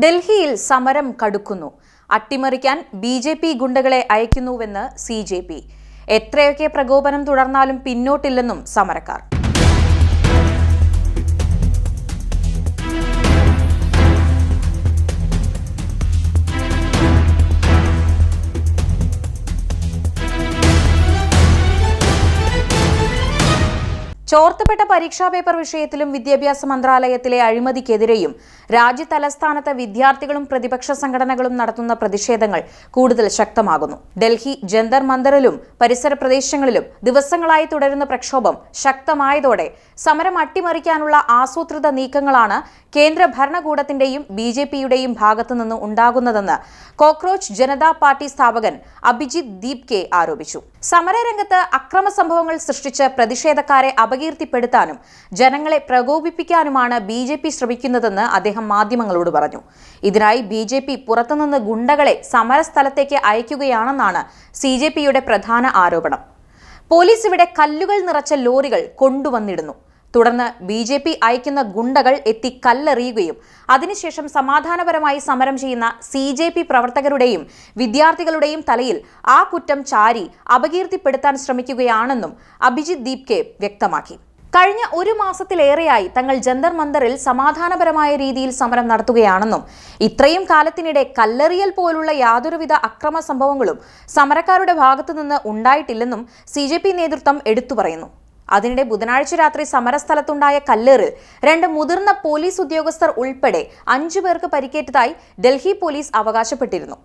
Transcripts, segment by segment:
ഡൽഹിയിൽ സമരം കടുക്കുന്നു. അട്ടിമറിക്കാൻ ബി.ജെ.പി. ഗുണ്ടകളെ അയക്കുന്നുവെന്ന് സി.ജെ.പി. എത്രയൊക്കെ പ്രകോപനം തുടർന്നാലും പിന്നോട്ടില്ലെന്നും സമരക്കാർ. ചോർത്തപ്പെട്ട പരീക്ഷാ പേപ്പർ വിഷയത്തിലും വിദ്യാഭ്യാസ മന്ത്രാലയത്തിലെ അഴിമതിക്കെതിരെയും രാജ്യതലസ്ഥാനത്ത് വിദ്യാർത്ഥികളും പ്രതിപക്ഷ സംഘടനകളും നടത്തുന്ന പ്രതിഷേധങ്ങൾ കൂടുതൽ ശക്തമാകുന്നു. ഡൽഹി ജന്തർ മന്ദറിലും പരിസര പ്രദേശങ്ങളിലും ദിവസങ്ങളായി തുടരുന്ന പ്രക്ഷോഭം ശക്തമായതോടെ സമരം അട്ടിമറിക്കാനുള്ള ആസൂത്രിത നീക്കങ്ങളാണ് കേന്ദ്ര ഭരണകൂടത്തിന്റെയും ബി.ജെ.പിയുടെയും ഭാഗത്തുനിന്ന് ഉണ്ടാകുന്നതെന്ന് കോക്രോച്ച് ജനതാ പാർട്ടി സ്ഥാപകൻ അഭിജിത് ദീപ്കെ ആരോപിച്ചു. സമരരംഗത്ത് അക്രമ സംഭവങ്ങൾ സൃഷ്ടിച്ച് പ്രതിഷേധക്കാരെ അപകീർത്തിപ്പെടുത്താനും ജനങ്ങളെ പ്രകോപിപ്പിക്കാനുമാണ് ബി.ജെ.പി. ശ്രമിക്കുന്നതെന്ന് അദ്ദേഹം മാധ്യമങ്ങളോട് പറഞ്ഞു. ഇതിനായി ബി.ജെ.പി. പുറത്തുനിന്ന് ഗുണ്ടകളെ സമരസ്ഥലത്തേക്ക് അയക്കുകയാണെന്നാണ് സി.ജെ.പിയുടെ പ്രധാന ആരോപണം. പോലീസ് ഇവിടെ കല്ലുകൾ നിറച്ച ലോറികൾ കൊണ്ടുവന്നിടുന്നു. തുടർന്ന് ബി.ജെ.പി. അയക്കുന്ന ഗുണ്ടകൾ എത്തി കല്ലെറിയുകയും അതിനുശേഷം സമാധാനപരമായി സമരം ചെയ്യുന്ന സി.ജെ.പി. പ്രവർത്തകരുടെയും വിദ്യാർത്ഥികളുടെയും തലയിൽ ആ കുറ്റം ചാരി അപകീർത്തിപ്പെടുത്താൻ ശ്രമിക്കുകയാണെന്നും അഭിജിത് ദീപ്കെ വ്യക്തമാക്കി. കഴിഞ്ഞ ഒരു മാസത്തിലേറെയായി തങ്ങൾ ജന്തർ മന്ദറിൽ സമാധാനപരമായ രീതിയിൽ സമരം നടത്തുകയാണെന്നും ഇത്രയും കാലത്തിനിടെ കല്ലെറിയൽ പോലുള്ള യാതൊരുവിധ അക്രമ സംഭവങ്ങളും സമരക്കാരുടെ ഭാഗത്തുനിന്ന് ഉണ്ടായിട്ടില്ലെന്നും സി.ജെ.പി. നേതൃത്വം എടുത്തു പറയുന്നു. അതിനിടെ ബുധനാഴ്ച രാത്രി സമരസ്ഥലത്തുണ്ടായ കല്ലേറിൽ 2 മുതിർന്ന പോലീസ് ഉദ്യോഗസ്ഥർ ഉൾപ്പെടെ 5 പേർക്ക് പരിക്കേറ്റതായി ഡൽഹി പോലീസ് അവകാശപ്പെട്ടിരുന്നു.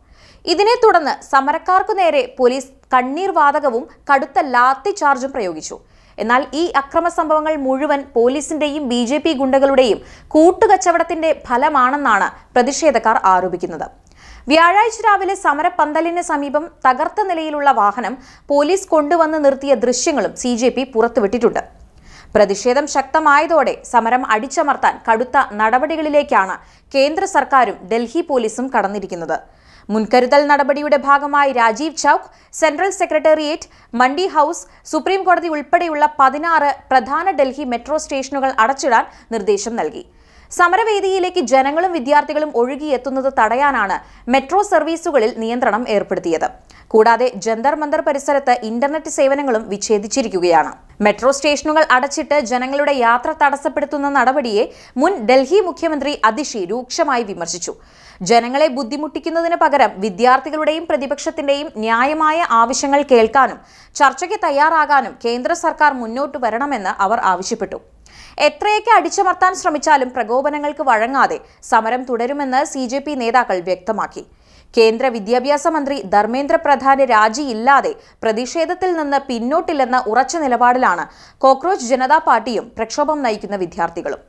ഇതിനെ തുടർന്ന് സമരക്കാർക്കു നേരെ പോലീസ് കണ്ണീർ വാതകവും കടുത്ത ലാത്തി ചാർജും പ്രയോഗിച്ചു. എന്നാൽ ഈ അക്രമ സംഭവങ്ങൾ മുഴുവൻ പോലീസിന്റെയും ബി.ജെ.പി. ഗുണ്ടകളുടെയും കൂട്ടുകച്ചവടത്തിന്റെ ഫലമാണെന്നാണ് പ്രതിഷേധക്കാർ ആരോപിക്കുന്നത്. വ്യാഴാഴ്ച രാവിലെ സമരപ്പന്തലിന് സമീപം തകർത്ത നിലയിലുള്ള വാഹനം പോലീസ് കൊണ്ടുവന്ന് നിർത്തിയ ദൃശ്യങ്ങളും സി.ജെ.പി. പുറത്തുവിട്ടിട്ടുണ്ട്. പ്രതിഷേധം ശക്തമായതോടെ സമരം അടിച്ചമർത്താൻ കടുത്ത നടപടികളിലേക്കാണ് കേന്ദ്ര സർക്കാരും ഡൽഹി പോലീസും കടന്നിരിക്കുന്നത്. മുൻകരുതൽ നടപടിയുടെ ഭാഗമായി രാജീവ് ചൌക്ക്, സെൻട്രൽ സെക്രട്ടേറിയറ്റ്, മണ്ഡി ഹൌസ്, സുപ്രീം കോടതി ഉൾപ്പെടെയുള്ള 16 പ്രധാന ഡൽഹി മെട്രോ സ്റ്റേഷനുകൾ അടച്ചിടാൻ നിർദ്ദേശം നൽകി. സമരവേദിയിലേക്ക് ജനങ്ങളും വിദ്യാർത്ഥികളും ഒഴുകിയെത്തുന്നത് തടയാനാണ് മെട്രോ സർവീസുകളിൽ നിയന്ത്രണം ഏർപ്പെടുത്തിയത്. കൂടാതെ ജന്തർ മന്ദർ പരിസരത്ത് ഇന്റർനെറ്റ് സേവനങ്ങളും വിച്ഛേദിച്ചിരിക്കുകയാണ്. മെട്രോ സ്റ്റേഷനുകൾ അടച്ചിട്ട് ജനങ്ങളുടെ യാത്ര തടസ്സപ്പെടുത്തുന്ന നടപടിയെ മുൻ ഡൽഹി മുഖ്യമന്ത്രി അതിഷി രൂക്ഷമായി വിമർശിച്ചു. ജനങ്ങളെ ബുദ്ധിമുട്ടിക്കുന്നതിന് പകരം വിദ്യാർത്ഥികളുടെയും പ്രതിപക്ഷത്തിന്റെയും ന്യായമായ ആവശ്യങ്ങൾ കേൾക്കാനും ചർച്ചയ്ക്ക് തയ്യാറാകാനും കേന്ദ്ര സർക്കാർ മുന്നോട്ട് വരണമെന്ന് അവർ ആവശ്യപ്പെട്ടു. എത്രയൊക്കെ അടിച്ചമർത്താൻ ശ്രമിച്ചാലും പ്രകോപനങ്ങൾക്ക് വഴങ്ങാതെ സമരം തുടരുമെന്ന് സി.ജെ.പി. നേതാക്കൾ വ്യക്തമാക്കി. കേന്ദ്ര വിദ്യാഭ്യാസ മന്ത്രി ധർമ്മേന്ദ്ര പ്രധാന്റെ രാജിയില്ലാതെ പ്രതിഷേധത്തിൽ നിന്ന് പിന്നോട്ടില്ലെന്ന ഉറച്ച നിലപാടിലാണ് കോക്രോച്ച് ജനതാ പാർട്ടിയും പ്രക്ഷോഭം നയിക്കുന്ന വിദ്യാർത്ഥികളും.